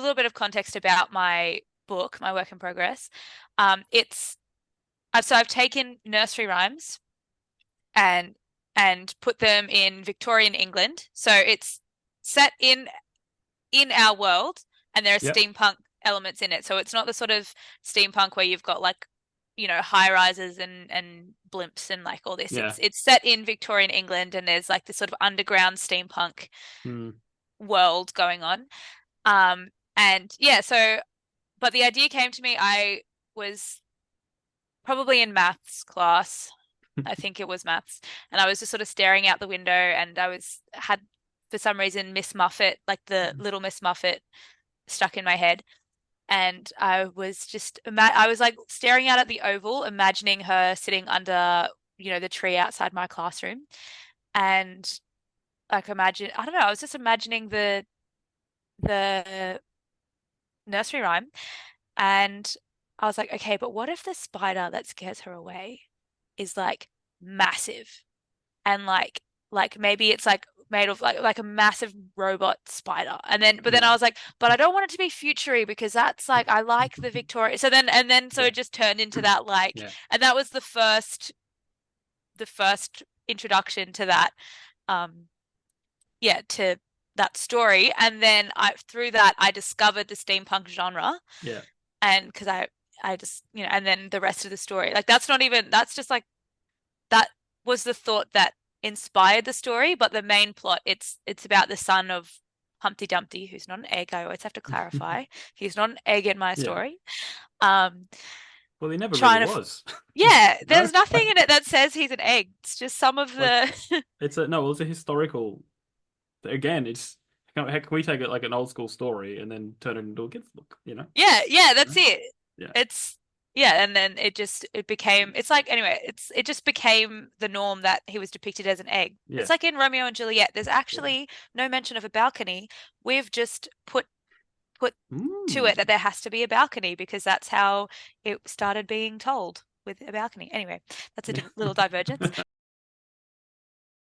little bit of context about my book, my work in progress. It's so I've taken nursery rhymes and put them in Victorian England. So it's set in our world, and there are Yep. steampunk elements in it. So it's not the sort of steampunk where you've got like, high rises and blimps and like all this. Yeah. It's set in Victorian England, and there's like this sort of underground steampunk Mm. world going on. Um, and yeah, so but the idea came to me. I was probably in maths class. I think it was maths. And I was just sort of staring out the window, and had for some reason Miss Muffet, like the little Miss Muffet, stuck in my head. And I was like staring out at the oval, imagining her sitting under, the tree outside my classroom. And like I don't know, I was just imagining the nursery rhyme. And I was like, okay, but what if the spider that scares her away is like massive, and like maybe it's like made of like a massive robot spider. But then I Yeah. was like, but I don't want it to be futury, because that's like I like the Victoria. So Yeah. it just turned into that, like, Yeah. and that was the first introduction to that, um yeah, to that story. And then through that I discovered the steampunk genre. Yeah. And because I just, and then the rest of the story, like, that's just like, that was the thought that inspired the story. But the main plot, it's about the son of Humpty Dumpty, who's not an egg. I always have to clarify. He's not an egg in my Yeah. story. Um, Well, he never really trying to, was. yeah, No? there's nothing in it that says he's an egg. It's just some of Like the, it's a no, it's a historical again, it's how can we take it like an old school story and then turn it into a kid's book, you know? yeah, yeah, that's No? it. Yeah. It's Yeah, and then it became, it's like, anyway, it just became the norm that he was depicted as an egg. Yeah. It's like in Romeo and Juliet, there's Yeah. actually no mention of a balcony. We've just put to Mm. it that there has to be a balcony, because that's how it started being told, with a balcony. Anyway, that's a Yeah. little divergence.